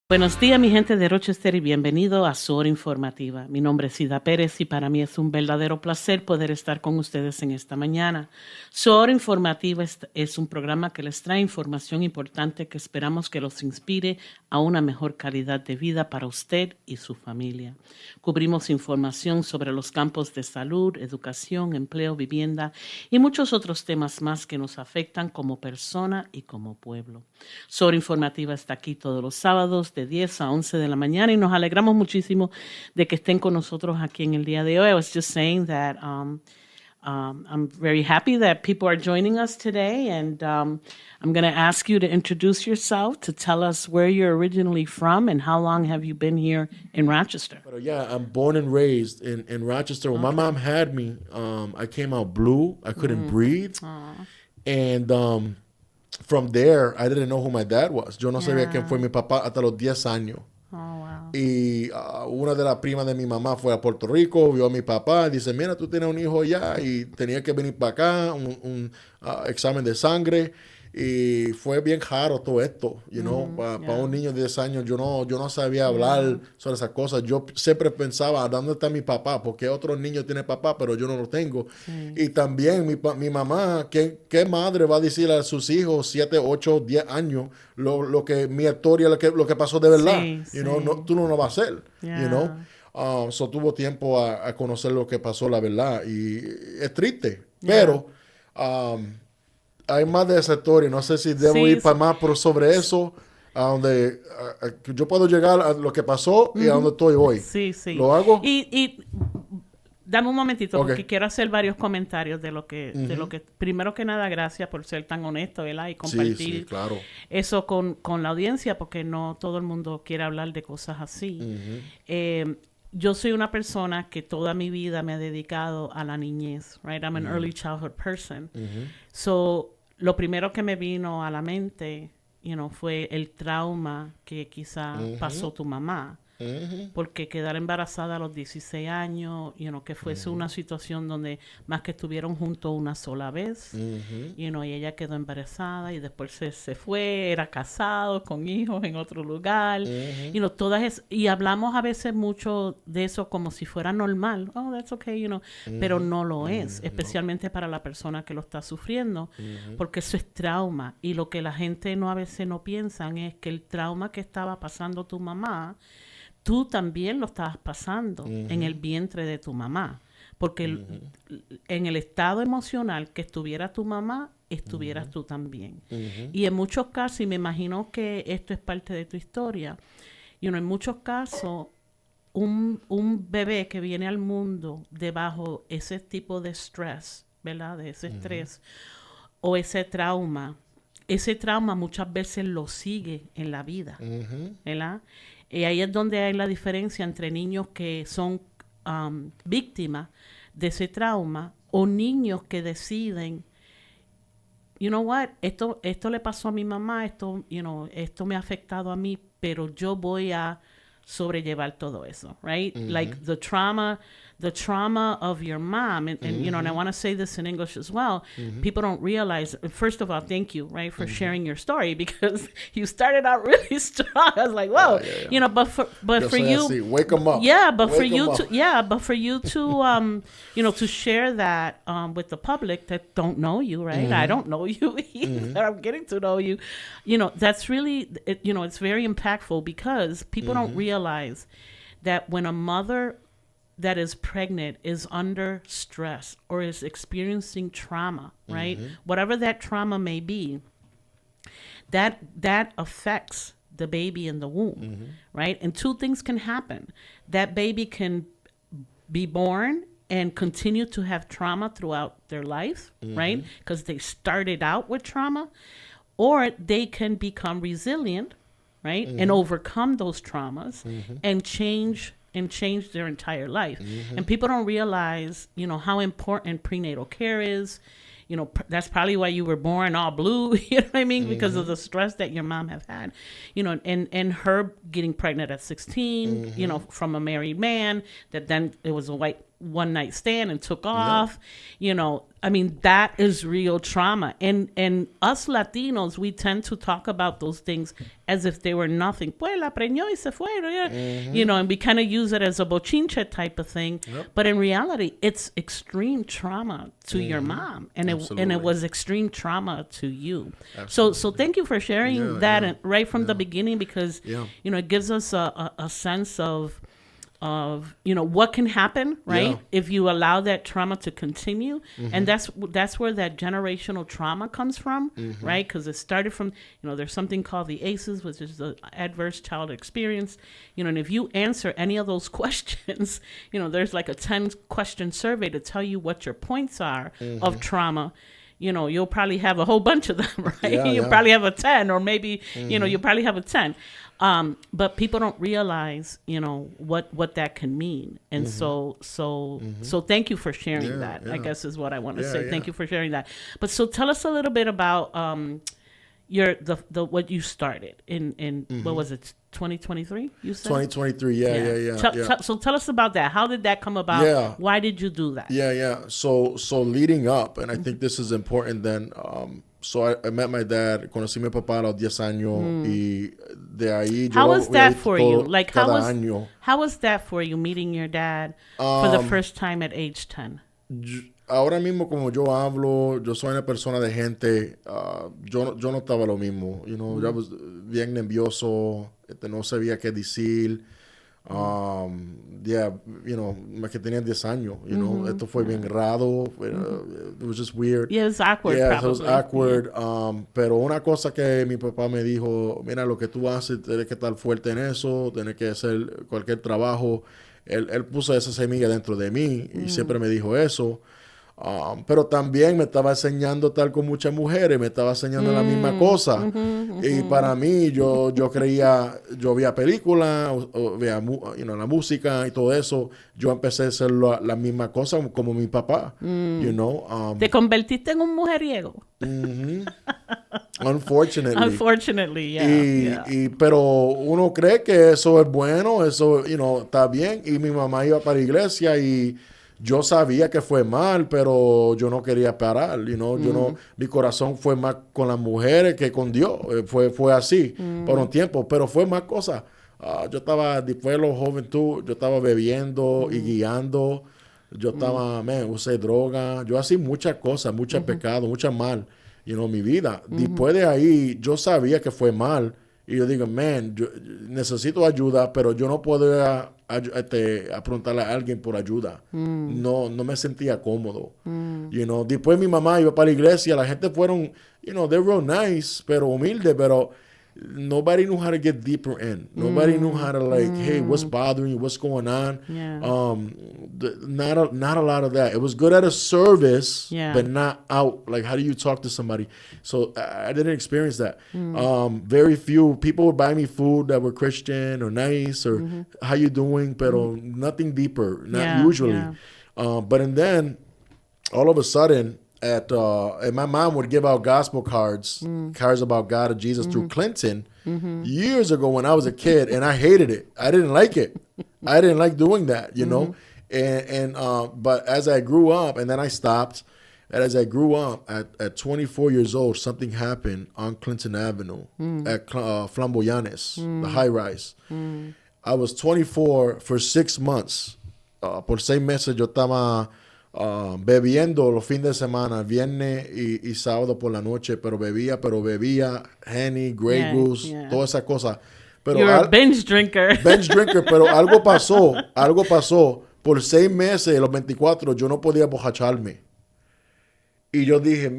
Buenos días, mi gente de Rochester, y bienvenido a su Hora Informativa. Mi nombre es Perez y para mí es un verdadero placer poder estar con ustedes en esta mañana. Su Hora Informativa es un programa que les trae información importante que esperamos que los inspire a una mejor calidad de vida para usted y su familia. Cubrimos información sobre los campos de salud, educación, empleo, vivienda y muchos otros temas más que nos afectan como persona y como pueblo. Su Hora Informativa está aquí todos los sábados de 10 a 11 de la mañana y nos alegramos muchísimo de que estén con nosotros aquí en el día de hoy. I was just saying that I'm very happy that people are joining us today, and I'm going to ask you to introduce yourself, to tell us where you're originally from and how long have you been here in Rochester. But yeah, I'm born and raised in Rochester. When my mom had me, I came out blue. I couldn't breathe. And from there, I didn't know who my dad was. Yo no sabía quién fue mi papá hasta los 10 años. Oh, wow. Y una de las primas de mi mamá fue a Puerto Rico, vio a mi papá, dice, mira, tú tienes un hijo ya, y tenía que venir para acá, un examen de sangre, y fue bien raro todo esto, para un niño de 10 años, yo no sabía hablar sobre esas cosas. Yo siempre pensaba, ¿dónde está mi papá? Porque otro niño tiene papá, pero yo no lo tengo. Y también mi mamá, ¿qué madre va a decir a sus hijos 7, 8, 10 años lo que mi historia, lo que pasó de verdad? No, tú no lo vas a hacer, So tuvo tiempo a conocer lo que pasó, la verdad, y es triste, pero hay más de esa historia. No sé si debo ir para más sobre eso, a donde yo puedo llegar a lo que pasó y a donde estoy hoy. Sí. ¿Lo hago? Y dame un momentito, Okay. porque quiero hacer varios comentarios de lo que, primero que nada, gracias por ser tan honesto, ¿verdad? Y compartir claro. eso con la audiencia, porque no todo el mundo quiere hablar de cosas así. Yo soy una persona que toda mi vida me ha dedicado a la niñez, right? I'm an early childhood person. So, lo primero que me vino a la mente, fue el trauma que quizá pasó tu mamá. Porque quedar embarazada a los 16 años, que fuese una situación donde más que estuvieron juntos una sola vez, y ella quedó embarazada y después se fue, era casado con hijos en otro lugar, y hablamos a veces mucho de eso como si fuera normal, oh, that's okay, pero no lo es, especialmente para la persona que lo está sufriendo, porque eso es trauma, y lo que la gente a veces no piensan es que el trauma que estaba pasando tu mamá, tú también lo estabas pasando en el vientre de tu mamá. Porque en el estado emocional que estuviera tu mamá, estuvieras tú también. Y en muchos casos, y me imagino que esto es parte de tu historia, en muchos casos, un bebé que viene al mundo debajo ese tipo de estrés, ¿verdad? De ese estrés o ese trauma muchas veces lo sigue en la vida, ¿verdad? Y ahí es donde hay la diferencia entre niños que son víctimas de ese trauma o niños que deciden, you know what, esto le pasó a mi mamá, esto me ha afectado a mí, pero yo voy a sobrellevar todo eso, right? Like the trauma of your mom, and and I want to say this in English as well. People don't realize. First of all, thank you, right, for sharing your story, because you started out really strong. I was like, whoa, but for you, wake them up. Yeah, but wake for you to, to share that with the public that don't know you, right? I don't know you either. I'm getting to know you. That's really, it's very impactful, because people don't realize that when a mother that is pregnant is under stress or is experiencing trauma, right? Whatever that trauma may be, that affects the baby in the womb, right? And two things can happen. That baby can be born and continue to have trauma throughout their life, right? Because they started out with trauma, or they can become resilient, right? And overcome those traumas and change their entire life. And people don't realize, how important prenatal care is. That's probably why you were born all blue, you know what I mean? Because of the stress that your mom have had, and her getting pregnant at 16, from a married man, that then it was a white one night stand and took off. You know, I mean, that is real trauma. And us Latinos, we tend to talk about those things as if they were nothing. Pues la preñó y se fue. You know, and we kind of use it as a bochinche type of thing. But in reality, it's extreme trauma to your mom. And it was extreme trauma to you. So thank you for sharing that right from the beginning, because, you know, it gives us a sense of, you know, what can happen, right? If you allow that trauma to continue. And that's where that generational trauma comes from, right? Because it started from, you know, there's something called the ACEs, which is the adverse child experience, you know, and if you answer any of those questions, you know, there's like a 10-question survey to tell you what your points are of trauma. You know, you'll probably have a whole bunch of them, right? You'll probably have a 10, or maybe, you know, you'll probably have a 10. But people don't realize, you know, what that can mean. And so thank you for sharing that, I guess is what I want to say. Thank you for sharing that. But so tell us a little bit about the what you started in what was it, 2023, you said? 2023, So tell us about that. How did that come about? Why did you do that? So leading up, and I think this is important then, so I met my dad, conocí a mi papá a los 10 años, y de ahí How was that for you? Like, how was that for you, meeting your dad for the first time at age 10? Ahora mismo, como yo hablo, yo soy una persona de gente, yo no estaba lo mismo, you know, yo was bien nervioso, no sabía qué decir, you know, más que tenía 10 años, you know, esto fue bien raro, it was just weird. Yeah, it was awkward, probably. It was awkward, pero una cosa que mi papá me dijo, mira, lo que tú haces, tienes que estar fuerte en eso, tienes que hacer cualquier trabajo. Él puso esa semilla dentro de mí y siempre me dijo eso. Pero también me estaba enseñando tal con muchas mujeres, me estaba enseñando la misma cosa. Y para mí, yo creía, yo veía películas, veía la música y todo eso. Yo empecé a hacer la misma cosa como mi papá, you know. ¿Te convertiste en un mujeriego? Unfortunately, pero uno cree que eso es bueno, eso, you know, está bien. Y mi mamá iba para la iglesia y yo sabía que fue mal, pero yo no quería parar, you know? Yo no, mi corazón fue más con las mujeres que con Dios. Fue así por un tiempo, pero fue más cosas. Yo estaba, después de los juventud, yo estaba bebiendo y guiando. Yo estaba, usé droga. Yo hacía muchas cosas, muchos pecados, muchas mal, you know, mi vida. Después de ahí, yo sabía que fue mal. Y yo digo, yo necesito ayuda, pero yo no puedo preguntarle a alguien por ayuda. No me sentía cómodo. You know, después mi mamá iba para la iglesia, la gente fueron, you know, they're real nice, pero humilde, pero nobody knew how to get deeper in. Nobody knew how to, like, hey, what's bothering you? What's going on? Not a lot of that. It was good at a service, but not out. Like, how do you talk to somebody? So I didn't experience that. Very few people would buy me food that were Christian or nice or how you doing, pero nothing deeper, not usually. But and then all of a sudden, and my mom would give out gospel cards about God and Jesus through Clinton years ago when I was a kid, and I hated it. I didn't like it. I didn't like doing that, you know. But as I grew up, and then I stopped. And as I grew up, at 24 years old, something happened on Clinton Avenue at Flamboyanes, the high rise. I was 24 for 6 months. Por 6 meses yo estaba bebiendo los fines de semana, viernes y sábado por la noche, pero bebía Henny, Grey Goose, todas esas cosas. Pero you're a binge drinker. Binge drinker, pero algo pasó. Por 6 meses, los 24, yo no podía emborracharme. Y yo dije,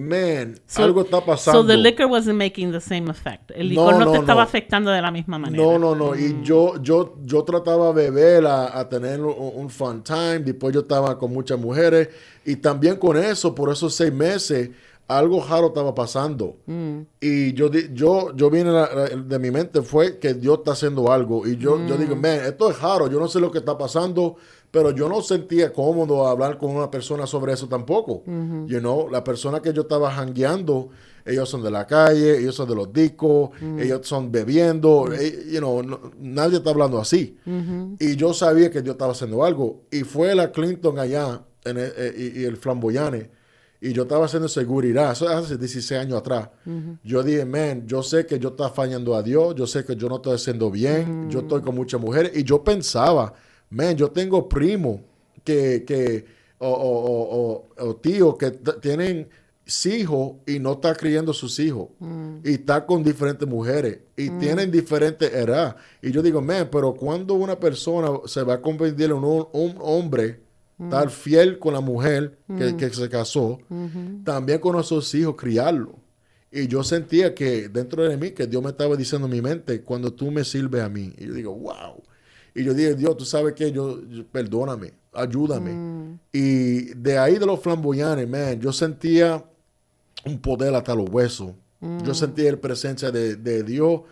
algo está pasando. So the liquor wasn't making the same effect. El licor no te estaba afectando de la misma manera. No. Y yo trataba de beber a tener un fun time. Después yo estaba con muchas mujeres. Y también con eso, por esos 6 meses, algo raro estaba pasando. Y yo vine de mi mente fue que Dios está haciendo algo. Y yo digo, man, esto es raro, yo no sé lo que está pasando, pero yo no sentía cómodo hablar con una persona sobre eso tampoco. You know, la persona que yo estaba jangueando, ellos son de la calle, ellos son de los discos, ellos son bebiendo, you know, nadie está hablando así. Y yo sabía que Dios estaba haciendo algo. Y fue la Clinton allá y el flamboyante. Y yo estaba haciendo seguridad, eso hace 16 años atrás. Yo dije, man, yo sé que yo estoy fallando a Dios, yo sé que yo no estoy haciendo bien, yo estoy con muchas mujeres. Y yo pensaba, man, yo tengo primos o tíos que tienen hijos y no están criando sus hijos. Y está con diferentes mujeres y tienen diferentes edades. Y yo digo, man, pero cuando una persona se va a convertir en un hombre, estar fiel con la mujer que se casó, también con nuestros hijos, criarlo. Y yo sentía que dentro de mí, que Dios me estaba diciendo en mi mente, cuando tú me sirves a mí. Y yo digo, wow. Y yo dije, Dios, tú sabes que yo perdóname, ayúdame. Y de ahí de los flamboyantes, man, yo sentía un poder hasta los huesos. Yo sentía la presencia de Dios.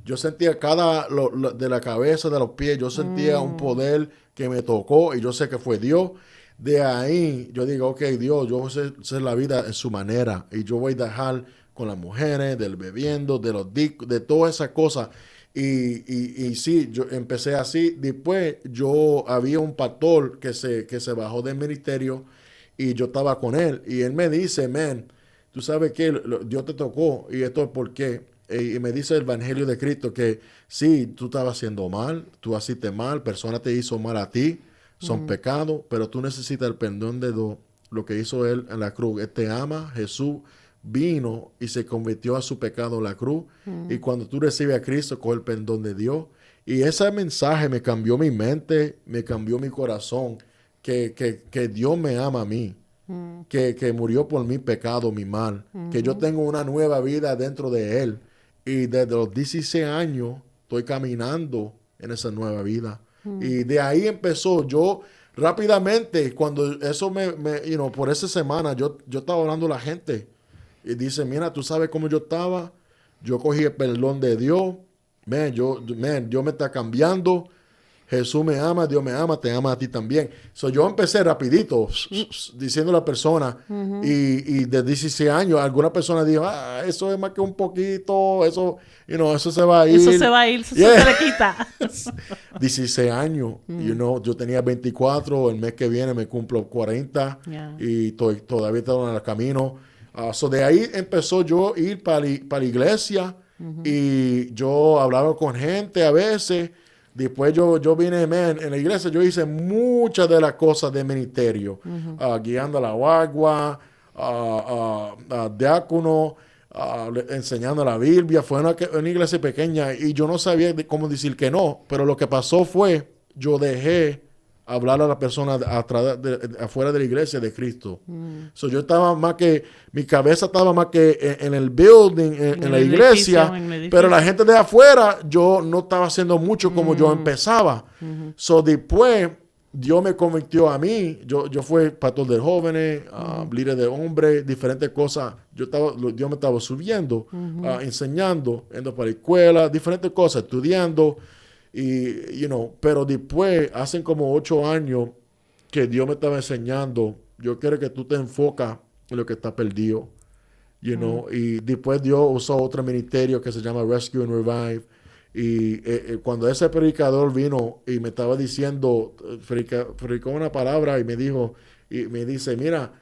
Yo sentía de la cabeza, de los pies, yo sentía un poder que me tocó y yo sé que fue Dios. De ahí yo digo, ok, Dios, yo voy a hacer la vida en su manera y yo voy a dejar con las mujeres, del bebiendo, de los discos, de todas esas cosas. Y sí, yo empecé así. Después había un pastor que se bajó del ministerio y yo estaba con él y él me dice, man, tú sabes que Dios te tocó y esto es por qué. Y me dice el Evangelio de Cristo que sí, tú estabas haciendo mal, tú hiciste mal, persona te hizo mal a ti, son pecados, pero tú necesitas el perdón de Dios, lo que hizo Él en la cruz. Él te ama, Jesús vino y se convirtió a su pecado en la cruz. Y cuando tú recibes a Cristo, con el perdón de Dios. Y ese mensaje me cambió mi mente, me cambió mi corazón, que Dios me ama a mí. Que murió por mi pecado, mi mal, que yo tengo una nueva vida dentro de Él. Y desde los 16 años estoy caminando en esa nueva vida. Y de ahí empezó. Yo rápidamente, cuando eso por esa semana, yo estaba hablando a la gente. Y dice, mira, tú sabes cómo yo estaba. Yo cogí el perdón de Dios. Dios me está cambiando. Jesús me ama, Dios me ama, te ama a ti también. Yo empecé rapidito, diciendo a la persona, y de 16 años, alguna persona dijo, eso es más que un poquito, eso se va a ir. Eso se va a ir, eso se le quita. 16 años, yo tenía 24, el mes que viene me cumplo 40, y todavía estoy en el camino. De ahí empezó yo a ir para la iglesia, y yo hablaba con gente a veces. Después yo vine, en la iglesia yo hice muchas de las cosas de ministerio, guiando a la guagua, diácono, enseñando la Biblia. Fue una iglesia pequeña y yo no sabía cómo decir que no, pero lo que pasó fue, yo dejé hablar a la persona afuera de la iglesia de Cristo. Yo estaba más que, mi cabeza estaba más que en el building, en la iglesia, pero la gente de afuera, yo no estaba haciendo mucho como yo empezaba. Después, Dios me convirtió a mí. Yo fui pastor de jóvenes, líder de hombres, diferentes cosas. Dios me estaba subiendo, enseñando, yendo para la escuela, diferentes cosas, estudiando. Y, pero después, hace como 8 años que Dios me estaba enseñando, yo quiero que tú te enfocas en lo que está perdido, y después Dios usó otro ministerio que se llama Rescue and Revive, y cuando ese predicador vino y me estaba diciendo, predicó una palabra y me dice, mira,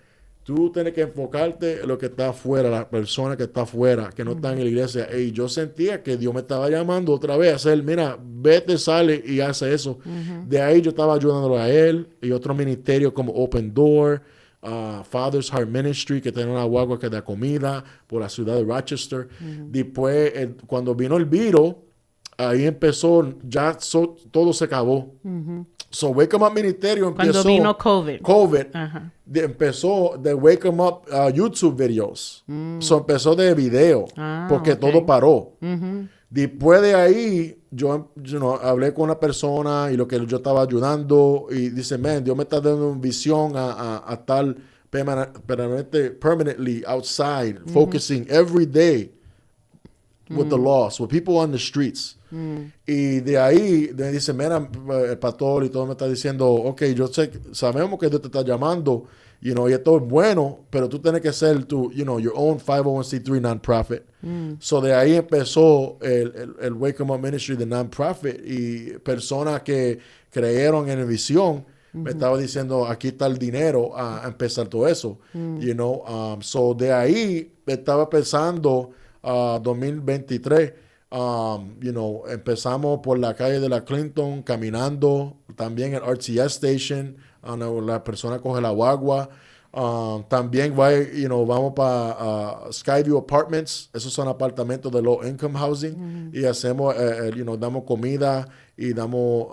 tú tienes que enfocarte en lo que está afuera, la persona que está afuera, que no está en la iglesia. Y yo sentía que Dios me estaba llamando otra vez a hacer, mira, vete, sale y hace eso. De ahí yo estaba ayudándolo a él y otros ministerios como Open Door, Father's Heart Ministry, que tiene una guagua que da comida por la ciudad de Rochester. Después, cuando vino el virus, ahí empezó, todo se acabó. Wakem-Up Ministries empezó. Cuando vino COVID. Empezó de Wakem-Up YouTube videos. Empezó de video. Porque todo paró. Después de ahí, yo hablé con una persona y lo que yo estaba ayudando. Y dice, Dios me está dando una visión a estar permanently outside, focusing every day with the lost, with people on the streets. Y de ahí, me dice, mira, el pastor y todo me está diciendo, ok, sabemos que Dios te está llamando, y esto es bueno, pero tú tienes que ser your own 501c3 non-profit. So de ahí empezó el Wakem-Up Ministry de non-profit, y personas que creyeron en la visión me estaba diciendo, aquí está el dinero a empezar todo eso. So de ahí estaba pensando 2023. Empezamos por la calle de la Clinton, caminando, también el RTS Station, la persona coge la guagua. También vamos para Skyview Apartments, esos son apartamentos de low income housing, y hacemos, damos comida y damos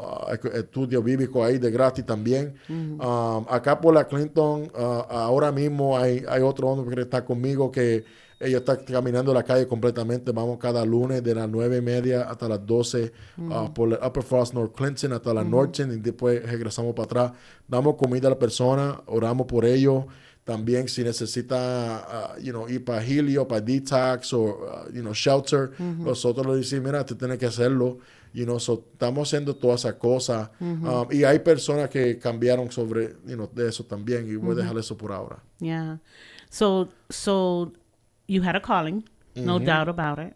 estudio bíblico ahí de gratis también. Acá por la Clinton, ahora mismo hay otro hombre que está conmigo que ella está caminando la calle completamente. Vamos cada lunes de las 9:30 hasta las 12 por el Upper Frost North Clinton hasta la Norton, y después regresamos para atrás. Damos comida a la persona, oramos por ellos. También si necesita ir para Helio, para Detox o Shelter, nosotros le decimos, mira, tú tienes que hacerlo. Estamos haciendo todas esas cosas. Y hay personas que cambiaron sobre de eso también, y voy a dejar eso por ahora. Yeah. So you had a calling, no doubt about it.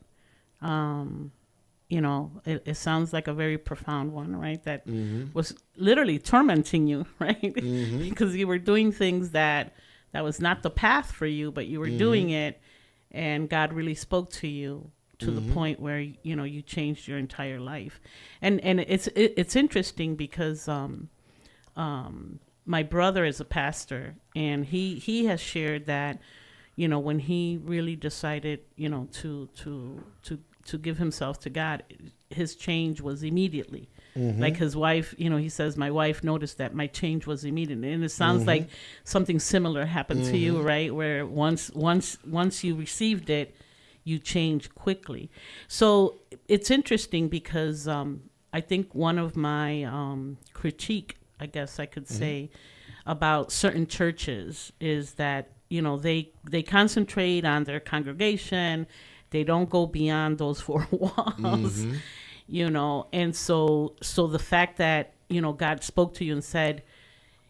It sounds like a very profound one, right? That was literally tormenting you, right? Because you were doing things that was not the path for you, but you were doing it, and God really spoke to you to the point where you changed your entire life. And it's interesting because my brother is a pastor, and he has shared that when he really decided to give himself to God, his change was immediately. Like his wife, he says, my wife noticed that my change was immediate. And it sounds like something similar happened to you, right? Where once you received it, you change quickly. So it's interesting because I think one of my critique, I guess I could say, about certain churches is that they concentrate on their congregation. They don't go beyond those four walls, and so the fact that, God spoke to you and said,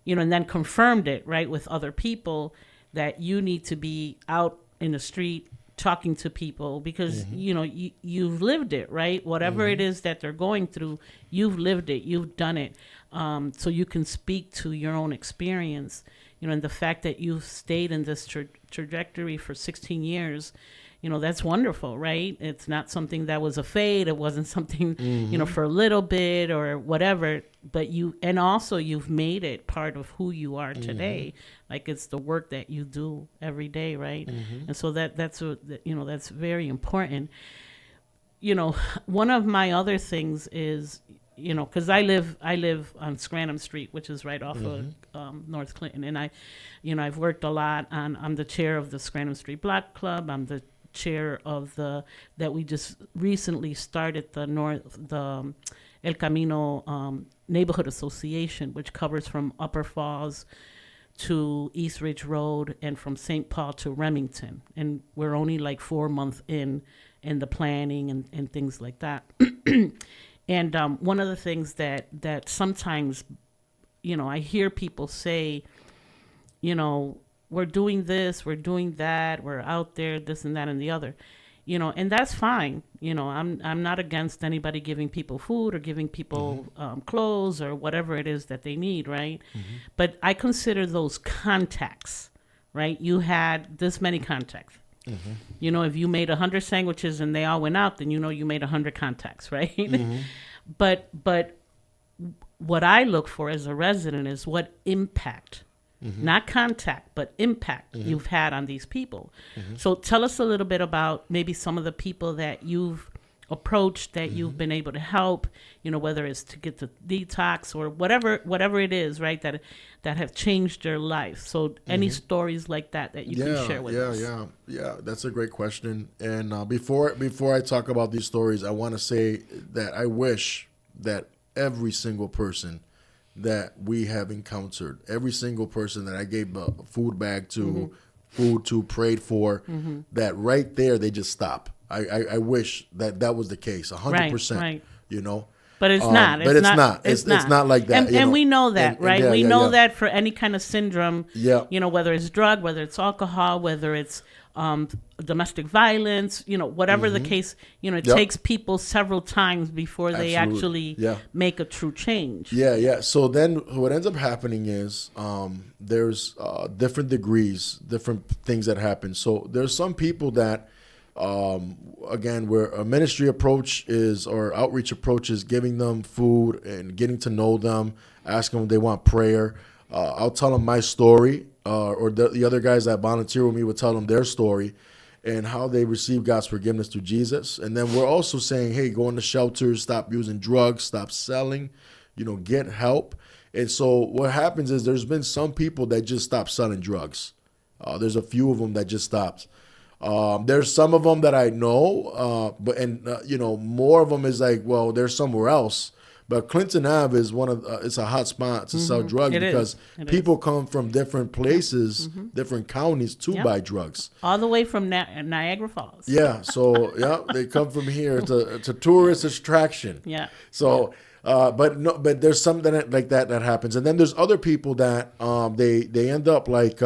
and then confirmed it, right, with other people, that you need to be out in the street talking to people because, you've lived it, right? Whatever it is that they're going through, you've lived it, you've done it. So you can speak to your own experience, and the fact that you've stayed in this trajectory for 16 years, that's wonderful, right? It's not something that was a fade. It wasn't something, for a little bit or whatever, but you've made it part of who you are today. Like it's the work that you do every day, right? And so that's very important. One of my other things is, because I live on Scranton Street, which is right off of North Clinton, and I've worked a lot I'm the chair of the Scranton Street Block Club. I'm the chair of that we just recently started the El Camino Neighborhood Association, which covers from Upper Falls to East Ridge Road and from St. Paul to Remington. And we're only like 4 months in the planning and things like that. And one of the things that sometimes, I hear people say, we're doing this, we're doing that, we're out there, this and that and the other, and that's fine. I'm not against anybody giving people food or giving people clothes or whatever it is that they need, right? But I consider those contacts, right? You had this many contacts. If you made 100 sandwiches and they all went out, then you made 100 contacts, right? But what I look for as a resident is what impact, not contact, but impact you've had on these people. So tell us a little bit about maybe some of the people that you've approached that you've been able to help, whether it's to get the detox or whatever it is, right, that have changed their life. So any stories like that you can share with us? Yeah, that's a great question. And before I talk about these stories, I want to say that I wish that every single person that we have encountered, every single person that I gave a food bag to, food to, prayed for, that right there, they just stop. I wish that was the case, 100%, right. you know. But it's not. But it's not. It's not like that. And we know that, right? We know that for any kind of syndrome, Yeah. you know, whether it's drug, whether it's alcohol, whether it's domestic violence, you know, whatever the case, you know, it takes people several times before they actually make a true change. Yeah. So then what ends up happening is there's different degrees, different things that happen. So there's some people that, again, where a ministry approach is, or outreach approach is giving them food and getting to know them, asking them if they want prayer. I'll tell them my story, or the other guys that volunteer with me will tell them their story and how they receive God's forgiveness through Jesus. And then we're also saying, hey, go into shelters, stop using drugs, stop selling, you know, get help. And so what happens is there's been some people that just stopped selling drugs. There's a few of them that just stopped. There's some of them that I know, you know, more of them is like, well, they're somewhere else. But Clinton Ave is it's a hot spot to sell drugs because people come from different places, different counties to buy drugs. All the way from Niagara Falls. Yeah. So, they come from here. It's a tourist attraction. Yeah. So, but there's something like that happens. And then there's other people that they end up like,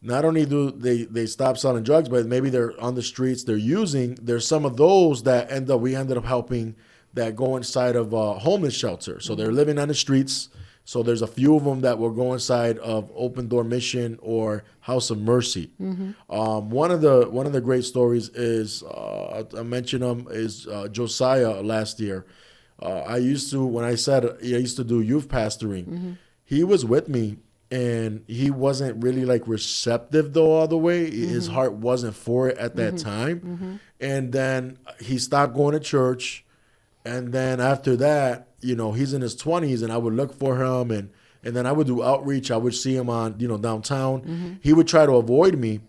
not only do they stop selling drugs, but maybe they're on the streets, they're using. There's some of those that we ended up helping that go inside of a homeless shelter. So they're living on the streets. So there's a few of them that will go inside of Open Door Mission or House of Mercy. One of the great stories is, I mentioned him, is Josiah last year. I used to do youth pastoring. He was with me. And he wasn't really like receptive though all the way. His heart wasn't for it at that time. And then he stopped going to church. And then after that, you know, he's in his 20s and I would look for him and then I would do outreach. I would see him on, you know, downtown. He would try to avoid me.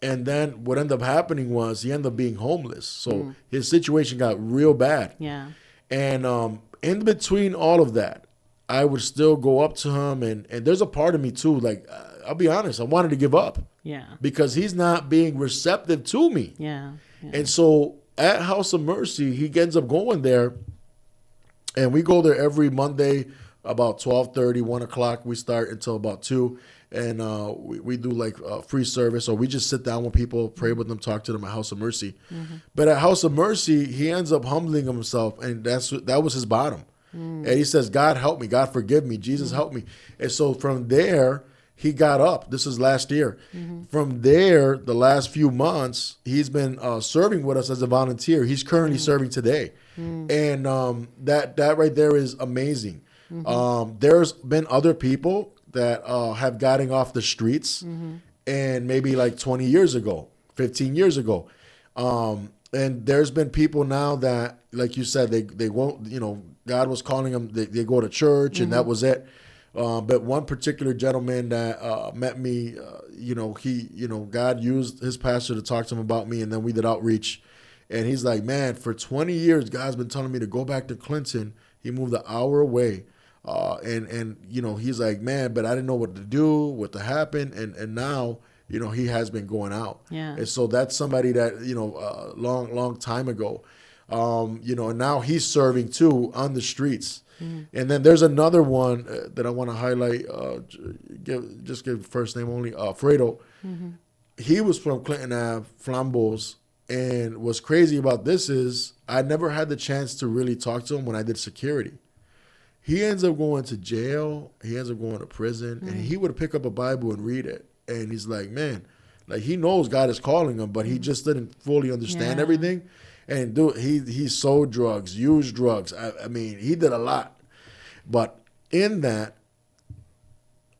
And then what ended up happening was he ended up being homeless. So his situation got real bad. Yeah. And in between all of that, I would still go up to him, and there's a part of me too, like, I'll be honest, I wanted to give up. Yeah. Because he's not being receptive to me. Yeah. And so at House of Mercy, he ends up going there, and we go there every Monday about 12:30, 1 o'clock. We start until about 2, and we do like free service, or we just sit down with people, pray with them, talk to them at House of Mercy. But at House of Mercy, he ends up humbling himself, and that was his bottom. And he says, God help me, God forgive me, Jesus help me. And so from there, he got up. This is last year. From there, the last few months, he's been serving with us as a volunteer. He's currently serving today. And that right there is amazing. There's been other people that have gotten off the streets and maybe like 20 years ago, 15 years ago. And there's been people now that, like you said, they won't, you know, God was calling them, they go to church and that was it. But one particular gentleman that met me, God used his pastor to talk to him about me, and then we did outreach. And he's like, man, for 20 years, God's been telling me to go back to Clinton. He moved an hour away. And he's like, man, but I didn't know what to do, what to happen. And now, you know, he has been going out. Yeah. And so that's somebody that, long time ago, and now he's serving too on the streets. And then there's another one that I want to highlight, give first name only, Fredo. He was from Clinton Ave, Flambeau's, and what's crazy about this is I never had the chance to really talk to him when I did security. He ends up going to jail, he ends up going to prison, and he would pick up a Bible and read it. And he's like, man, like he knows God is calling him, but he just didn't fully understand everything. And dude, he sold drugs, used drugs. I mean, he did a lot. But in that,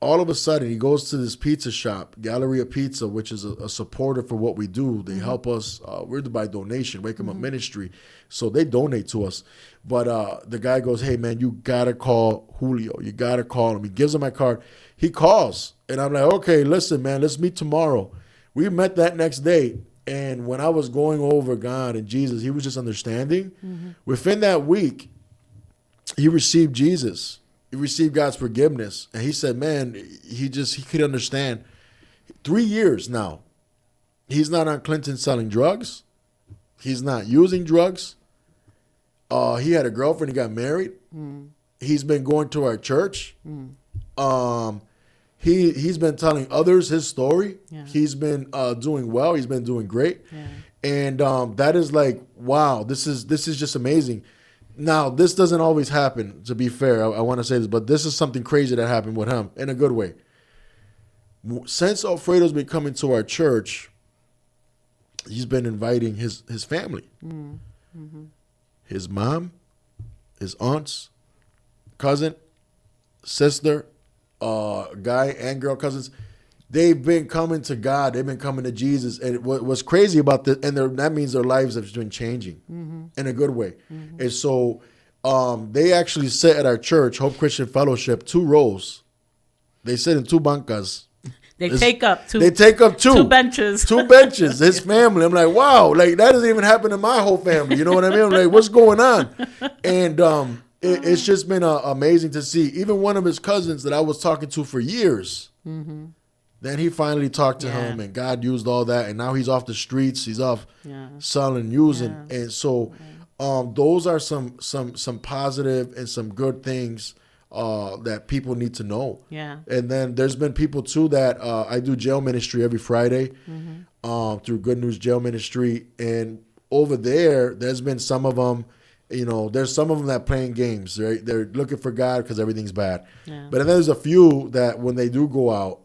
all of a sudden, he goes to this pizza shop, Galleria Pizza, which is a supporter for what we do. They help us. We're by donation, Wakem-Up Ministry. So they donate to us. But the guy goes, hey, man, you got to call Julio. You got to call him. He gives him my card. He calls. And I'm like, okay, listen, man, let's meet tomorrow. We met that next day. And when I was going over God and Jesus, he was just understanding. Within that week, he received Jesus. received God's forgiveness. And he said, man, he could understand. 3 years now, he's not on Clinton selling drugs. He's not using drugs. He had a girlfriend. He got married. He's been going to our church. He's been telling others his story. Yeah. He's been doing well. He's been doing great. Yeah. And that is like, wow, this is just amazing. Now, this doesn't always happen, to be fair. I want to say this, but this is something crazy that happened with him in a good way. Since Alfredo's been coming to our church, he's been inviting his family. Mm-hmm. His mom, his aunts, cousin, sister, guy and girl cousins. They've been coming to God. They've been coming to Jesus. And what's crazy about this, and that means their lives have been changing in a good way. Mm-hmm. And so they actually sit at our church, Hope Christian Fellowship, 2 rows. They sit in 2 bancas. They take up 2 benches. 2 benches. His family. I'm like, wow, like that doesn't even happen to my whole family. You know what I mean? I'm like, what's going on? And it's just been amazing to see. Even one of his cousins that I was talking to for years. Mm-hmm. Then he finally talked to him, and God used all that, and now he's off the streets. He's off selling, using, and so those are some positive and some good things that people need to know. Yeah. And then there's been people too that I do jail ministry every Friday through Good News Jail Ministry, and over there's been some of them. You know, there's some of them that playing games. Right? They're looking for God because everything's bad. Yeah. But then there's a few that when they do go out,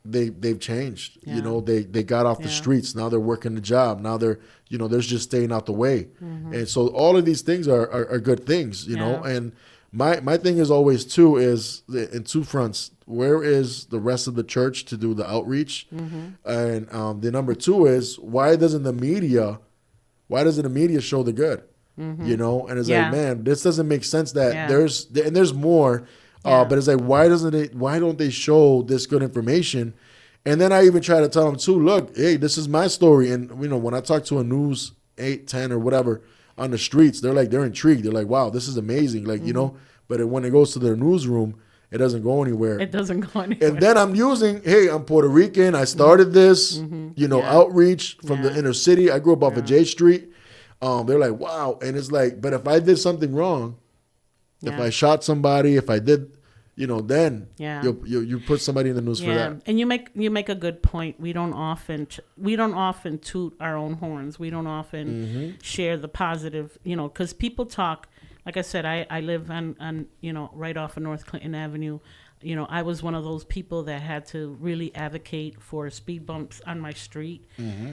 they've changed. Yeah. You know, they got off the streets. Now they're working the job. Now they're just staying out the way. Mm-hmm. And so all of these things are good things, you know. And my thing is always too is in 2 fronts. Where is the rest of the church to do the outreach? Mm-hmm. And the number 2 is why doesn't the media show the good? Mm-hmm. You know, and it's like, man, this doesn't make sense that there's more. But it's like, why don't they show this good information? And then I even try to tell them too, look, hey, this is my story. And, you know, when I talk to a news 8, 10 or whatever on the streets, they're intrigued. They're like, wow, this is amazing. Like, you know, but when it goes to their newsroom, it doesn't go anywhere. It doesn't go anywhere. And then I'm using, hey, I'm Puerto Rican. I started this, outreach from the inner city. I grew up off of J Street. They're like, wow. And it's like, but if I did something wrong, if I shot somebody, if I did, you know, then you put somebody in the news for that. And you make a good point. We don't often toot our own horns. We don't often share the positive, you know, because people talk. Like I said, I live on you know, right off of North Clinton Avenue. You know, I was one of those people that had to really advocate for speed bumps on my street,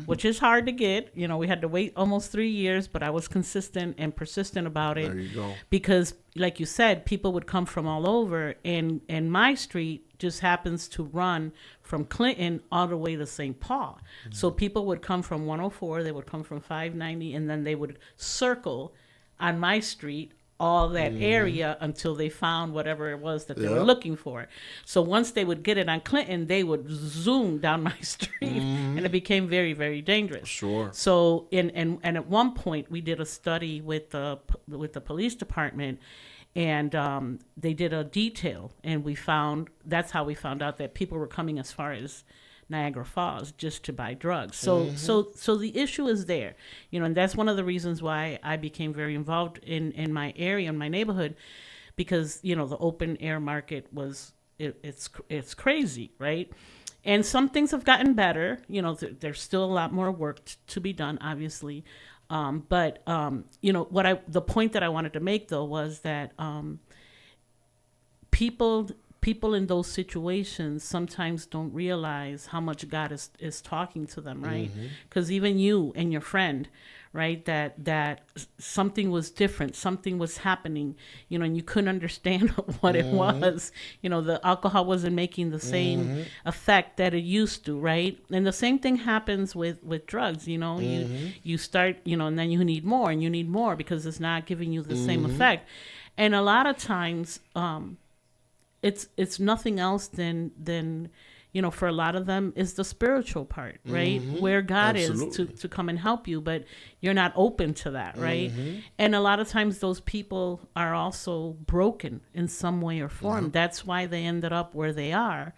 which is hard to get. You know, we had to wait almost 3 years, but I was consistent and persistent about it. There you go. Because, like you said, people would come from all over, and my street just happens to run from Clinton all the way to St. Paul. So people would come from 104, they would come from 590, and then they would circle on my street all that area until they found whatever it was that they were looking for. So once they would get it on Clinton, they would zoom down my street, and it became very, very dangerous. Sure. So and at one point we did a study with the police department, and they did a detail, and that's how we found out that people were coming as far as Niagara Falls just to buy drugs. So the issue is there, you know, and that's one of the reasons why I became very involved in my area, in my neighborhood, because, you know, the open air market it's crazy, right? And some things have gotten better. You know, there's still a lot more work to be done, obviously. But you know, the point that I wanted to make though was that people in those situations sometimes don't realize how much God is talking to them, right? Because even you and your friend, right, that something was different, something was happening, you know, and you couldn't understand what it was. You know, the alcohol wasn't making the same effect that it used to, right? And the same thing happens with drugs, you know. You start, you know, and then you need more and you need more because it's not giving you the same effect. And a lot of times, it's nothing else than you for a lot of them is the spiritual part, right? Where God Absolutely. is to come and help you, but you're not open to that, right? And a lot of times those people are also broken in some way or form. That's why they ended up where they are,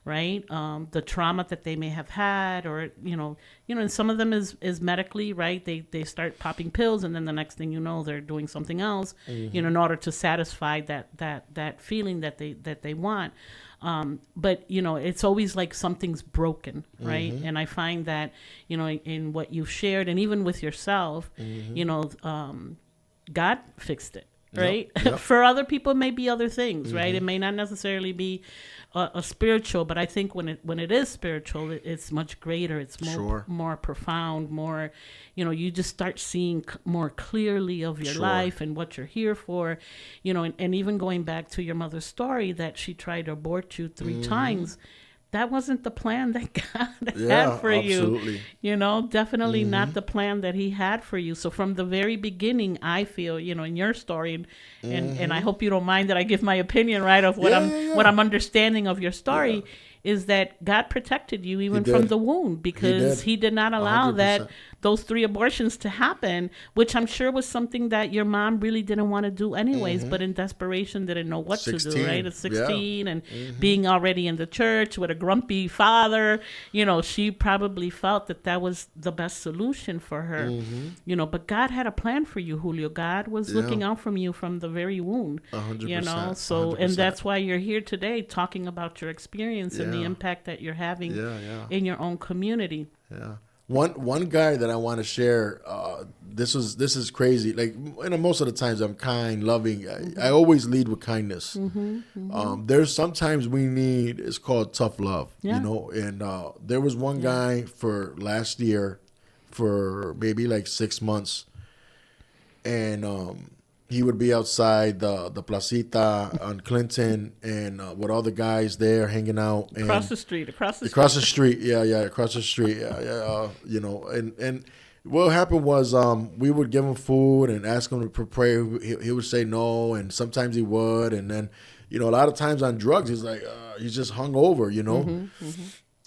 right? The trauma that they may have had, or, and some of them is medically, right? They start popping pills, and then the next thing you know, they're doing something else, in order to satisfy that feeling that they want. But, it's always like something's broken, right? And I find that, in what you've shared, and even with yourself, God fixed it. Right. Yep. For other people, it may be other things, right? It may not necessarily be a spiritual, but I think when it is spiritual, it's much greater. It's more profound, more, you just start seeing more clearly of your life and what you're here for, and even going back to your mother's story that she tried to abort you 3 times. That wasn't the plan that God had for absolutely. you. Definitely not the plan that he had for you. So from the very beginning, I feel, in your story, and I hope you don't mind that I give my opinion, right, of what I'm understanding of your story, is that God protected you even from the womb, because he did not allow 100%. Those 3 abortions to happen, which I'm sure was something that your mom really didn't want to do anyways, but in desperation didn't know what 16. To do, right? At 16 and being already in the church with a grumpy father, she probably felt that was the best solution for her, but God had a plan for you, Julio. God was looking out from you from the very womb, 100%, so 100%. And that's why you're here today talking about your experience and the impact that you're having in your own community. Yeah. One guy that I want to share, this is crazy. Like, most of the times I'm kind, loving. I always lead with kindness. There's sometimes we need, it's called tough love, and there was one guy for last year for maybe like 6 months, and he would be outside the placita on Clinton, and with all the guys there hanging out. And across the street. Across the street, across the street, and what happened was we would give him food and ask him to pray. He would say no, and sometimes he would, and then, a lot of times on drugs, he's like, he's just hung over,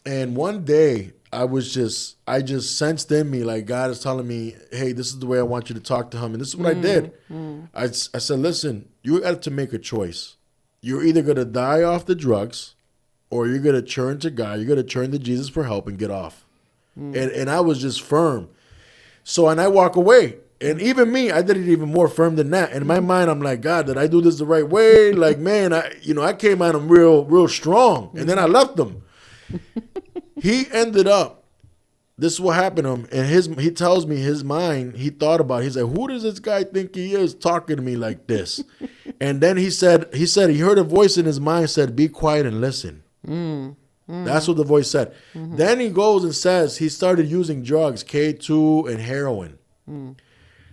And one day, I just sensed in me, like, God is telling me, hey, this is the way I want you to talk to him. And this is what I did. I said, listen, you have to make a choice. You're either going to die off the drugs, or you're going to turn to God. You're going to turn to Jesus for help and get off. And I was just firm. So, and I walk away. And even me, I did it even more firm than that. And in my mind, I'm like, God, did I do this the right way? Like, man, I came at him real strong. And then I left him. He ended up, this is what happened to him, and he tells me his mind, he thought about it. He's like, who does this guy think he is talking to me like this? And then he said he heard a voice in his mind said, be quiet and listen. That's what the voice said. Then he goes and says he started using drugs, K2 and heroin.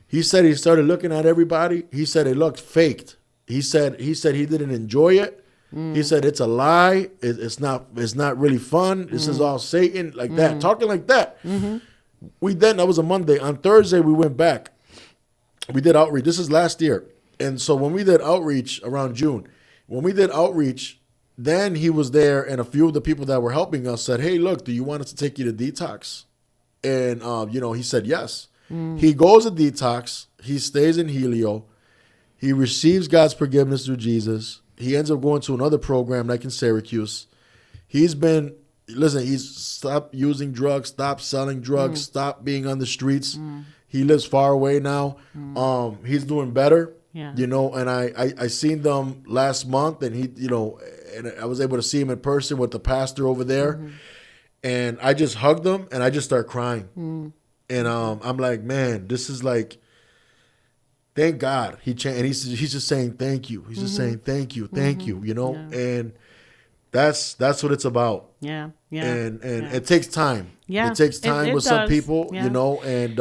He said he started looking at everybody. He said it looked faked. He said he didn't enjoy it. He said it's a lie. It's not really fun. This is all Satan, like that, talking like that. That was a Monday. On Thursday, we went back. We did outreach. This is last year. And so when we did outreach around June, then he was there, and a few of the people that were helping us said, hey, look, do you want us to take you to detox? And, he said yes. He goes to detox. He stays in Helio. He receives God's forgiveness through Jesus. He ends up going to another program like in Syracuse. He's stopped using drugs, stopped selling drugs, stopped being on the streets. He lives far away now. He's doing better, and I seen them last month, and and I was able to see him in person with the pastor over there. And I just hugged him, and I just start crying. And I'm like, man, this is like, thank God he changed. And he's just saying thank you. He's just saying thank you, and that's what it's about. And it takes time. It takes time with some people, and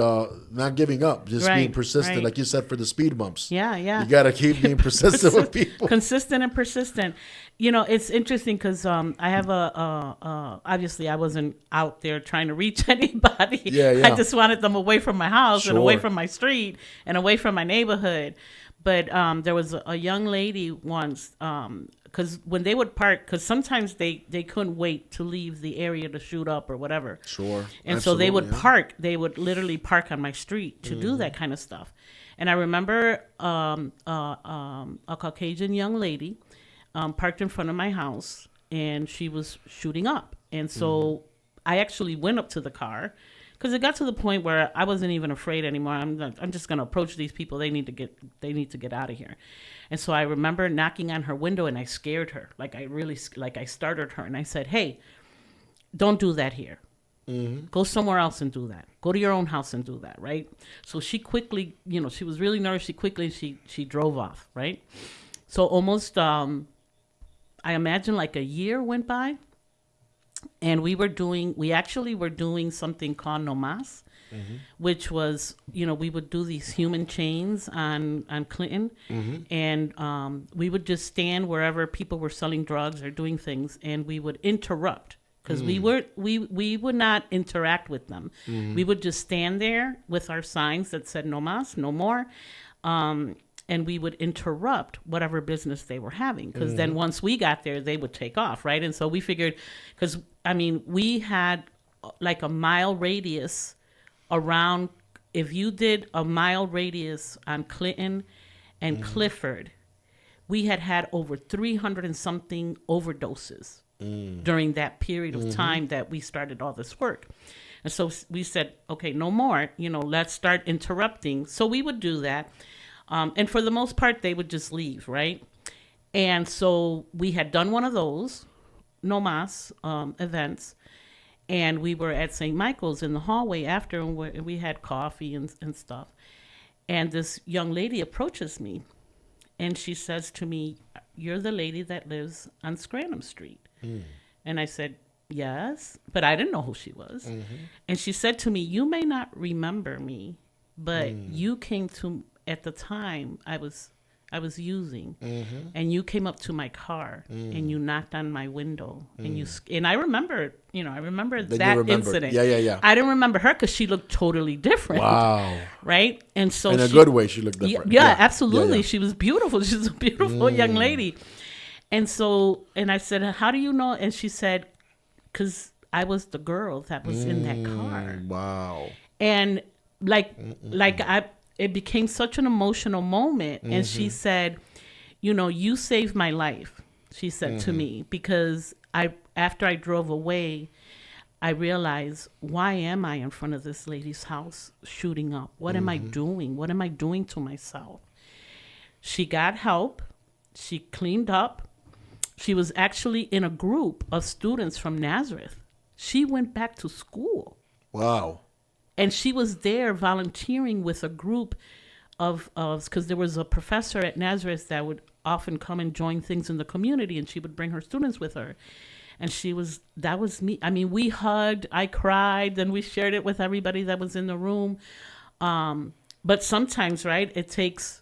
not giving up, just being persistent, like you said, for the speed bumps. You got to keep being persistent with people. Consistent and persistent. It's interesting because I have obviously I wasn't out there trying to reach anybody. I just wanted them away from my house and away from my street and away from my neighborhood. But there was a young lady once, because when they would park, because sometimes they couldn't wait to leave the area to shoot up or whatever. Sure. And so they would park. They would literally park on my street to do that kind of stuff. And I remember a Caucasian young lady parked in front of my house, and she was shooting up. And so I actually went up to the car, because it got to the point where I wasn't even afraid anymore. I'm just going to approach these people. They need to get out of here. And so I remember knocking on her window, and I scared her. I startled her, and I said, "Hey, don't do that here. Go somewhere else and do that. Go to your own house and do that." Right. So she quickly, she was really nervous. She drove off. Right. So almost, I imagine like a year went by. And we actually were doing something called no mas, which was, we would do these human chains on Clinton, and we would just stand wherever people were selling drugs or doing things, and we would interrupt, because we would not interact with them. We would just stand there with our signs that said no mas, no more, and we would interrupt whatever business they were having, because then once we got there, they would take off, right? And so we figured, because, we had like a mile radius around. If you did a mile radius on Clinton and Clifford, we had over 300 and something overdoses during that period of time that we started all this work. And so we said, okay, no more, let's start interrupting. So we would do that. And for the most part, they would just leave, right? And so we had done one of those no mas events, and we were at St. Michael's in the hallway after, and we had coffee and stuff. And this young lady approaches me, and she says to me, "You're the lady that lives on Scranton Street." And I said, "Yes," but I didn't know who she was. And she said to me, "You may not remember me, but you came to, at the time I was using, and you came up to my car and you knocked on my window, and I remember, that incident. Yeah. I didn't remember her because she looked totally different. Wow. Right? And so in a good way, she looked different. Yeah, absolutely. Yeah. She was beautiful. She's a beautiful young lady. And so, and I said, "How do you know?" And she said, "Because I was the girl that was in that car." Wow. And it became such an emotional moment. And she said, "You saved my life," she said to me, because after I drove away, I realized, why am I in front of this lady's house shooting up? What am I doing? What am I doing to myself? She got help. She cleaned up. She was actually in a group of students from Nazareth. She went back to school. Wow. And she was there volunteering with a group of because there was a professor at Nazareth that would often come and join things in the community, and she would bring her students with her. And that was me. We hugged, I cried, then we shared it with everybody that was in the room. But sometimes, right, it takes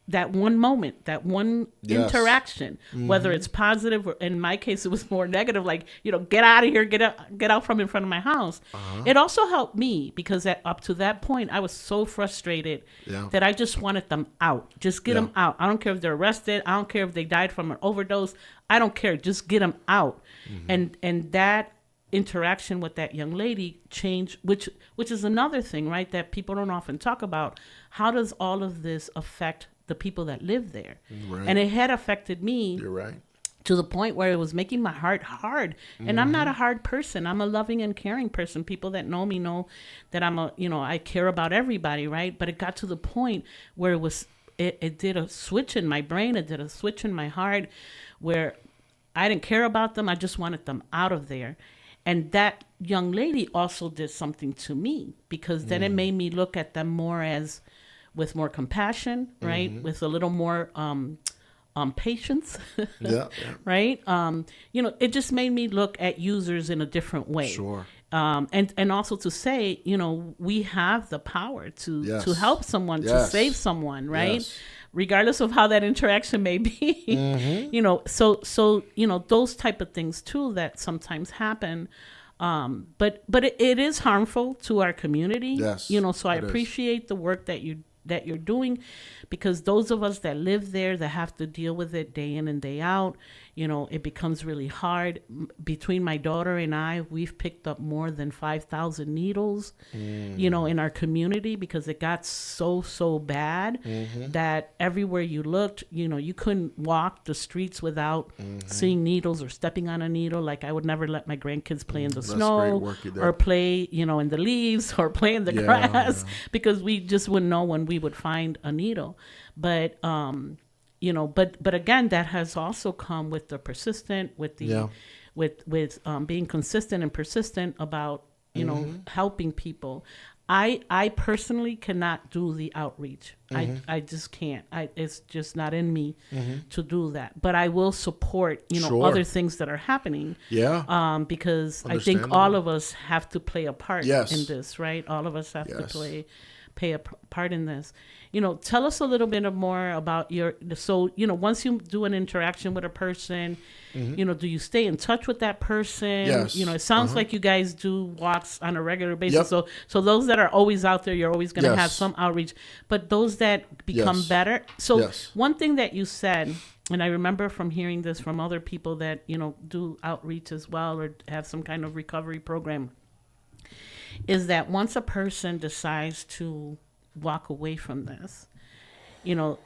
that one moment, that one interaction, whether it's positive or, in my case, it was more negative, like, get out of here, get out from in front of my house. It also helped me, because up to that point, I was so frustrated that I just wanted them out. Just get them out. I don't care if they're arrested. I don't care if they died from an overdose. I don't care. Just get them out. And that interaction with that young lady changed, which is another thing, right, that people don't often talk about. How does all of this affect the people that live there? Right. And it had affected me. You're right. To the point where it was making my heart hard. And I'm not a hard person. I'm a loving and caring person. People that know me know that I care about everybody, right? But it got to the point where it did a switch in my brain. It did a switch in my heart where I didn't care about them. I just wanted them out of there. And that young lady also did something to me, because then it made me look at them with more compassion, right? With a little more patience, right? It just made me look at users in a different way. Sure. And also to say, we have the power to help someone, to save someone, right? Yes. Regardless of how that interaction may be, so those type of things too that sometimes happen. But it is harmful to our community, so I appreciate the work that that you're doing, because those of us that live there, that have to deal with it day in and day out, you know, it becomes really hard. Between my daughter and I, we've picked up more than 5,000 needles, you know, in our community, because it got so bad that everywhere you looked, you know, you couldn't walk the streets without seeing needles or stepping on a needle. Like, I would never let my grandkids play in the snow or play, you know, in the leaves or play in the grass because we just wouldn't know when we would find a needle. But, you know, but again, that has also come with the persistent, with the, with being consistent and persistent about, you know, helping people. I personally cannot do the outreach. I just can't. It's just not in me to do that. But I will support, you know, other things that are happening. Because I think all of us have to play a part in this, right? All of us have to play a part in this. You know, tell us a little bit more about so, you know, once you do an interaction with a person, you know, do you stay in touch with that person? You know, it sounds like you guys do walks on a regular basis. So those that are always out there, you're always going to have some outreach, but those that become better. So one thing that you said, and I remember from hearing this from other people that, you know, do outreach as well or have some kind of recovery program, is that once a person decides to walk away from this, you know,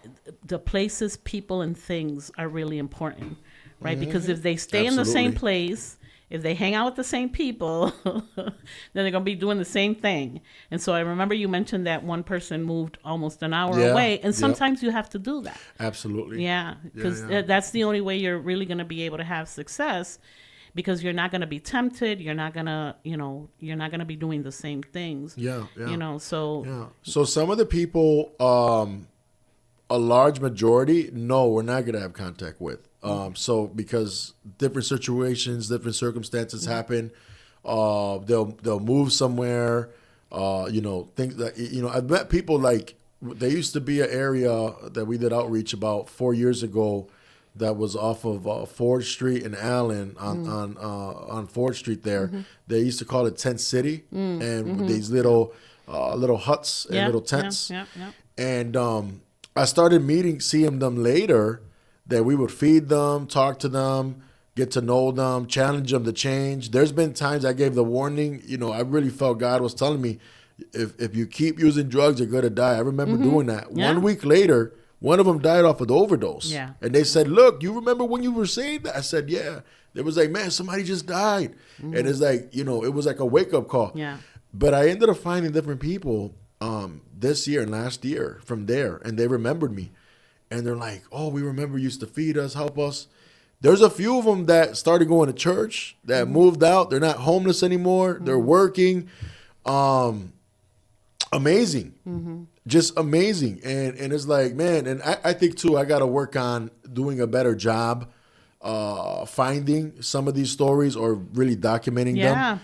the places, people, and things are really important, right? Because if they stay in the same place, if they hang out with the same people, then they're going to be doing the same thing. And so I remember you mentioned that one person moved almost an hour away, and sometimes you have to do that. Absolutely. Because that's the only way you're really going to be able to have success, because you're not going to be tempted. You're not going to, you know, you're not going to be doing the same things. You know, so. So some of the people, a large majority, no, we're not going to have contact with. So because different situations, different circumstances happen, they'll move somewhere, you know, things that, you know, I've met people like, there used to be an area that we did outreach about 4 years ago that was off of Ford Street in Allen on Ford Street there. They used to call it Tent City, and these little huts and little tents. And I started seeing them later, that we would feed them, talk to them, get to know them, challenge them to change. There's been times I gave the warning, you know, I really felt God was telling me, if you keep using drugs, you're going to die. I remember doing that. 1 week later, one of them died off of the overdose. And they said, look, you remember when you were saying that? I said, yeah. It was like, man, somebody just died. And it's like, you know, it was like a wake-up call. But I ended up finding different people this year and last year from there, and they remembered me. And they're like, oh, we remember you used to feed us, help us. There's a few of them that started going to church, that moved out. They're not homeless anymore. They're working. Amazing. Just amazing. And it's like, man, and I think, too, I got to work on doing a better job finding some of these stories or really documenting them.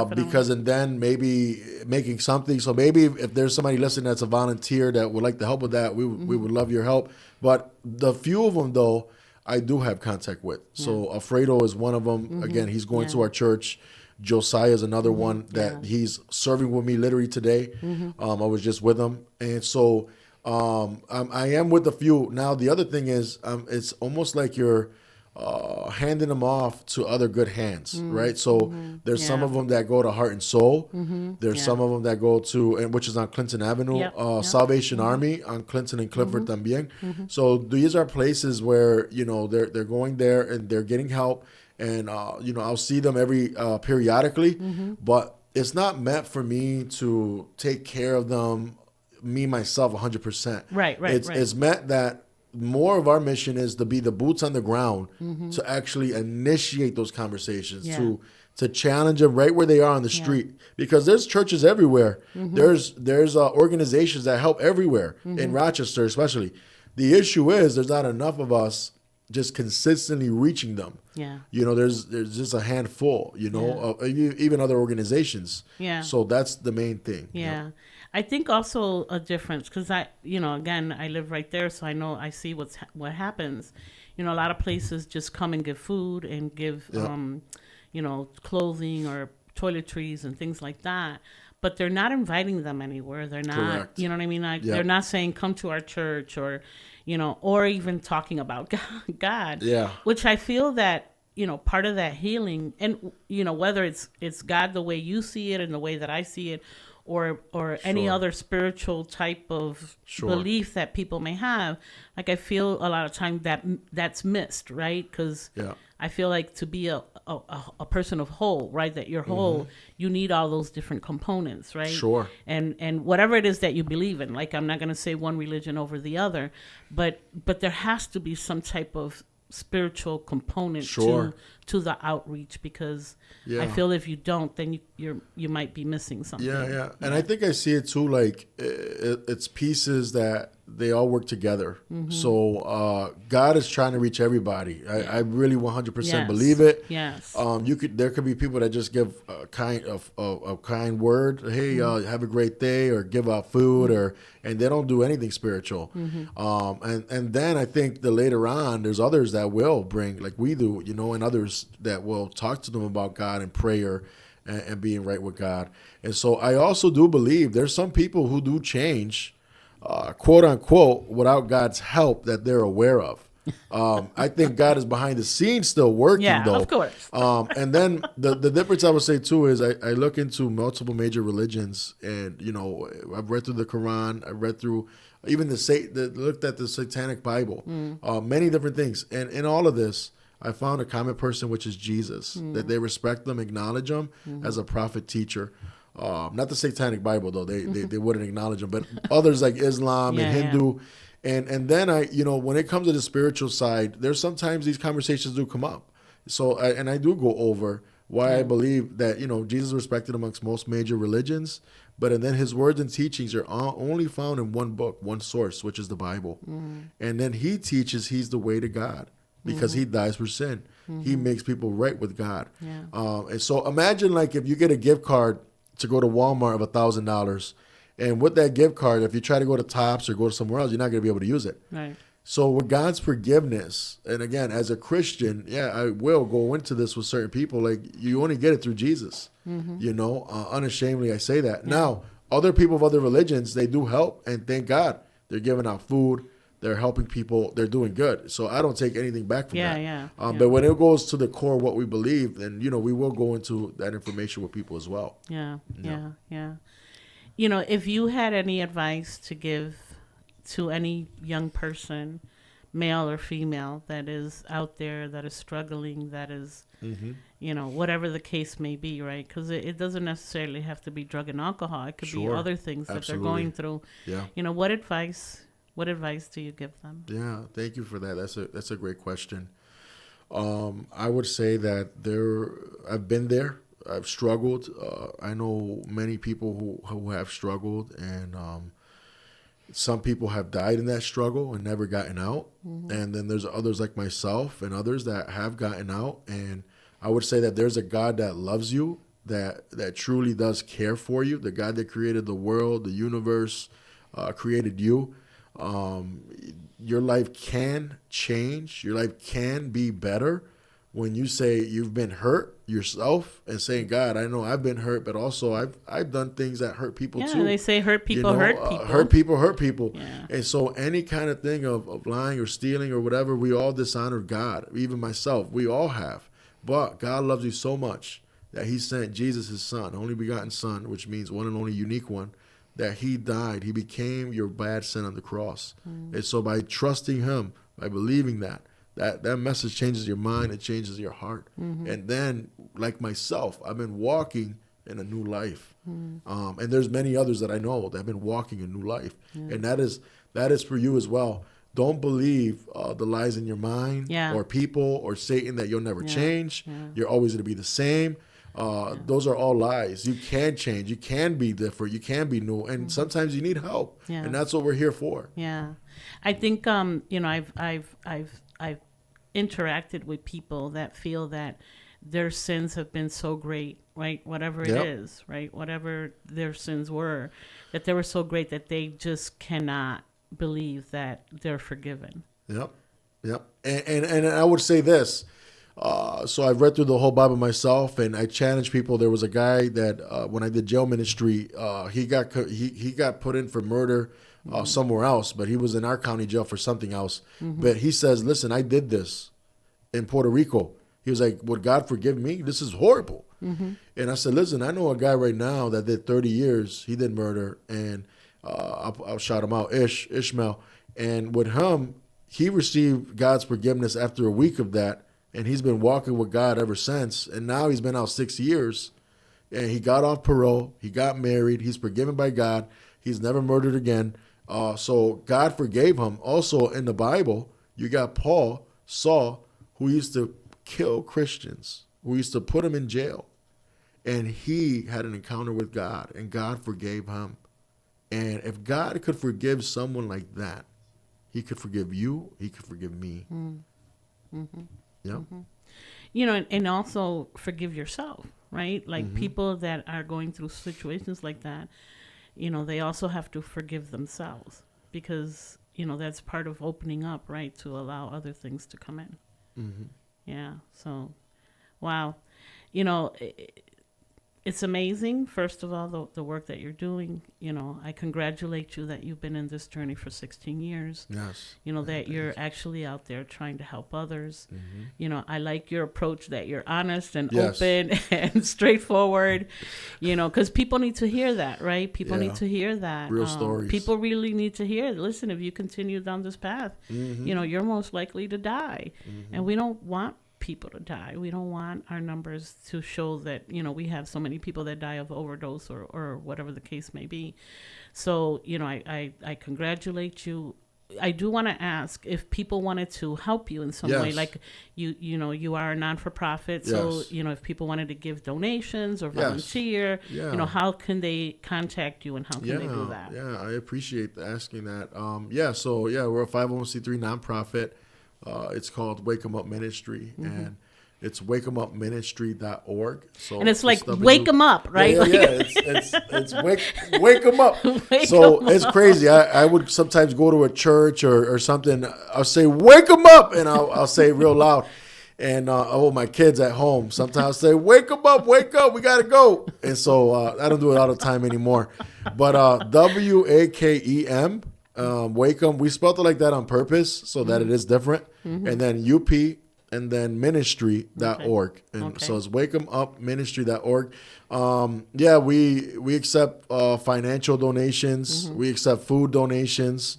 Because and then maybe making something. So maybe if there's somebody listening that's a volunteer that would like to help with that, we would love your help. But the few of them, though, I do have contact with. So Alfredo is one of them. Again, he's going to our church. Josiah is another one that he's serving with me literally today. I was just with him. And so I am with a few. Now, the other thing is it's almost like you're handing them off to other good hands, right? So there's some of them that go to Heart and Soul. There's some of them that go to, and which is on Clinton Avenue, Salvation Army on Clinton and Clifford también. So these are places where, you know, they're going there and they're getting help. And, you know, I'll see them every periodically, but it's not meant for me to take care of them, myself, 100%. Right. It's meant that more of our mission is to be the boots on the ground, to actually initiate those conversations, to challenge them right where they are on the street, because there's churches everywhere. There's organizations that help everywhere, in Rochester especially. The issue is there's not enough of us just consistently reaching them. You know, there's just a handful, you know, even other organizations. So that's the main thing. You know? I think also a difference, because again, I live right there, so I see what happens. You know, a lot of places just come and give food and give, you know, clothing or toiletries and things like that. but they're not inviting them anywhere. They're not, Correct. you know what I mean? Like, Yep. they're not saying, come to our church, or, or even talking about God. Yeah. Which I feel that, part of that healing, and, whether it's God the way you see it and the way that I see it, or any Sure. other spiritual type of Sure. belief that people may have, like, I feel a lot of times that's missed, right? Because Yeah. I feel like to be a person of whole, right? That you're whole, you need all those different components, right? Sure. And whatever it is that you believe in, like, I'm not going to say one religion over the other, but there has to be some type of spiritual component Sure. to the outreach, because Yeah. I feel if you don't, then you might be missing something. Yeah. And I think I see it too, like it's pieces that they all work together. So God is trying to reach everybody. I really 100% Yes. believe it. Yes. There could be people that just give a kind word. Hey, have a great day, or give out food, and they don't do anything spiritual. And then I think that later on, there's others that will bring, like we do, and others that will talk to them about God and prayer and being right with God. And so I also do believe there's some people who do change, quote unquote, without God's help that they're aware of. I think God is behind the scenes still working, though. Of course. And then the difference I would say too is I look into multiple major religions, and I've read through the Quran, I read through even looked at the Satanic Bible, many different things, and in all of this, I found a common person, which is Jesus, that they respect them, acknowledge him as a prophet, teacher. Not the Satanic Bible, though. They wouldn't acknowledge him. But others like Islam and Hindu. And then when it comes to the spiritual side, there's sometimes these conversations do come up. So, I do go over why I believe that, Jesus is respected amongst most major religions. But then his words and teachings are only found in one book, one source, which is the Bible. And then he teaches he's the way to God, because he dies for sin. He makes people right with God. And so imagine, like, if you get a gift card to go to Walmart of $1,000, and with that gift card, if you try to go to Tops or go to somewhere else, you're not going to be able to use it. Right. So with God's forgiveness, and again, as a Christian, I will go into this with certain people, like, you only get it through Jesus. Unashamedly, I say that. Now, other people of other religions, they do help, and thank God, they're giving out food. They're helping people. They're doing good. So I don't take anything back from that. But when it goes to the core of what we believe, then, we will go into that information with people as well. Yeah. If you had any advice to give to any young person, male or female, that is out there, that is struggling, that is, whatever the case may be, right? Because it doesn't necessarily have to be drug and alcohol. It could be other things that they're going through. Yeah. What advice do you give them? Yeah, thank you for that. That's a great question. I would say that I've been there. I've struggled. I know many people who have struggled, and some people have died in that struggle and never gotten out. And then there's others like myself and others that have gotten out. And I would say that there's a God that loves you, that truly does care for you, the God that created the world, the universe, created you. Your life can change. Your life can be better when you say you've been hurt yourself, and saying, God, I know I've been hurt, but also I've done things that hurt people too. Yeah, they say hurt people hurt people. Hurt people. Yeah. And so any kind of thing of lying or stealing or whatever, we all dishonored God. Even myself, we all have. But God loves you so much that he sent Jesus, his son, only begotten son, which means one and only unique one, that he died. He became your bad sin on the cross. And so by trusting him, by believing that message changes your mind, it changes your heart. And then, like myself, I've been walking in a new life. And there's many others that I know that have been walking a new life. And that is for you as well. Don't believe the lies in your mind or people or Satan that you'll never change. You're always going to be the same. Those are all lies. You can change. You can be different. You can be new. And sometimes you need help. And that's what we're here for. Yeah. I think, I've interacted with people that feel that their sins have been so great, right? Whatever it is, right? Whatever their sins were, that they were so great that they just cannot believe that they're forgiven. Yep. And I would say this, So I've read through the whole Bible myself, and I challenge people. There was a guy that when I did jail ministry, he got put in for murder somewhere else, but he was in our county jail for something else. But he says, listen, I did this in Puerto Rico. He was like, would God forgive me? This is horrible. And I said, listen, I know a guy right now that did 30 years. He did murder, and I'll shout him out, Ishmael. And with him, he received God's forgiveness after a week of that. And he's been walking with God ever since. And now he's been out 6 years. And he got off parole. He got married. He's forgiven by God. He's never murdered again. So God forgave him. Also in the Bible, you got Saul, who used to kill Christians, who used to put them in jail. And he had an encounter with God, and God forgave him. And if God could forgive someone like that, he could forgive you. He could forgive me. Yeah. And also forgive yourself, right? Like people that are going through situations like that, they also have to forgive themselves because, that's part of opening up, right? To allow other things to come in. Yeah. So, wow. It's amazing, first of all, the work that you're doing. I congratulate you that you've been in this journey for 16 years. Yes. That you're actually out there trying to help others. I like your approach that you're honest and open and straightforward, because people need to hear that, right? People need to hear that. Real stories. People really need to hear, listen, if you continue down this path, you're most likely to die. And we don't want people to die. We don't want our numbers to show that, we have so many people that die of overdose or whatever the case may be. So, I congratulate you. I do want to ask if people wanted to help you in some way, like you are a non-for-profit. So, if people wanted to give donations or volunteer, how can they contact you and how can they do that? Yeah, I appreciate asking that. So we're a 501c3 nonprofit. It's called Wakem-Up Ministry, and it's wakeemupministry.org. So and it's like wake them up, right? It's wake them up. It's crazy. I would sometimes go to a church or something. I'll say wake them up, and I'll say it real loud. And my kids at home sometimes I'll say wake them up, wake up, we gotta go. And so I don't do it all the time anymore. But WAKEM. Wakem, we spelled it like that on purpose so that it is different. And then UP and then ministry.org. And so it's wakeemupministry.org. We accept financial donations. We accept food donations.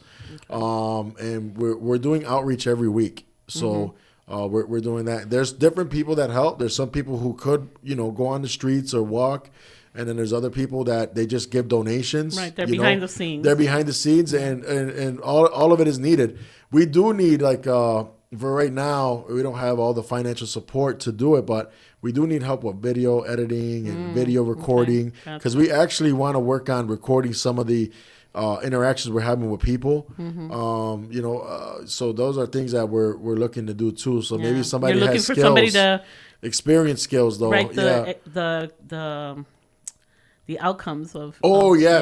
And we're doing outreach every week. So we're doing that. There's different people that help. There's some people who could, go on the streets or walk. And then there's other people that they just give donations. Right, they're behind the scenes. They're behind the scenes, and all of it is needed. We do need, for right now, we don't have all the financial support to do it, but we do need help with video editing and video recording because we actually want to work on recording some of the interactions we're having with people. So those are things that we're looking to do too. So maybe somebody You're looking has for skills, somebody to experience skills though. Right, the outcomes of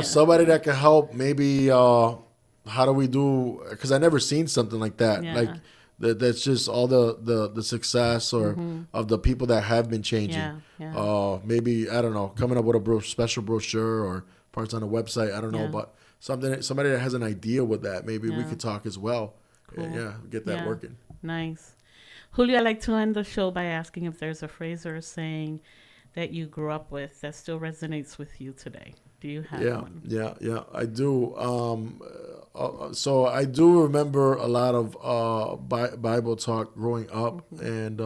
somebody that can help. Maybe how do we do, because I never seen something like that. Like that's just all the success or of the people that have been changing. Maybe I don't know, coming up with a special brochure or parts on a website, I don't know, but somebody that has an idea with that, maybe we could talk as well. Cool. And get that working. Nice. Julio, I'd like to end the show by asking if there's a phrase or a saying that you grew up with that still resonates with you today. Do you have one? Yeah, I do. So I do remember a lot of Bible talk growing up, and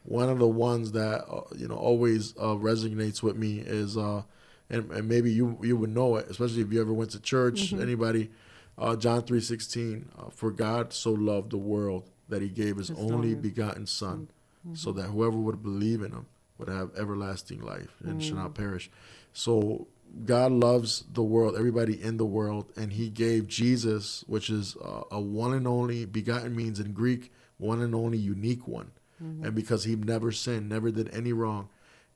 one of the ones that always resonates with me is, and maybe you would know it, especially if you ever went to church. Anybody, John 3:16, for God so loved the world that He gave His only begotten Son, so that whoever would believe in Him would have everlasting life and shall not perish. So God loves the world, everybody in the world, and He gave Jesus, which is a one and only, begotten means in Greek, one and only unique one. And because He never sinned, never did any wrong,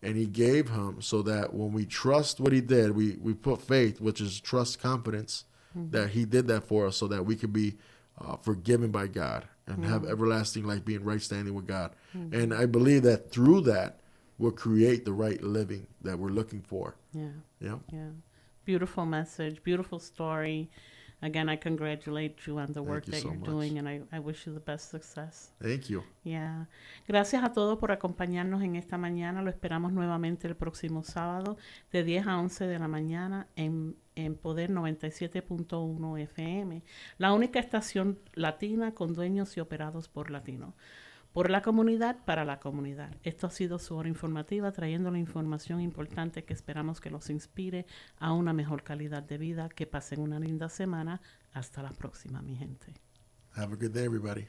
and He gave Him so that when we trust what He did, we put faith, which is trust, confidence, that He did that for us so that we could be forgiven by God and have everlasting life, being right standing with God. And I believe that through that, we'll create the right living that we're looking for. Yeah. Beautiful message, beautiful story. Again, I congratulate you on the work that you're doing, and I wish you the best success. Thank you. Yeah. Gracias a todos por acompañarnos en esta mañana. Lo esperamos nuevamente el próximo sábado de 10 a 11 de la mañana en Poder 97.1 FM, la única estación latina con dueños y operados por latinos. Por la comunidad, para la comunidad. Esto ha sido su hora informativa, trayendo la información importante que esperamos que los inspire a una mejor calidad de vida. Que pasen una linda semana. Hasta la próxima, mi gente. Have a good day, everybody.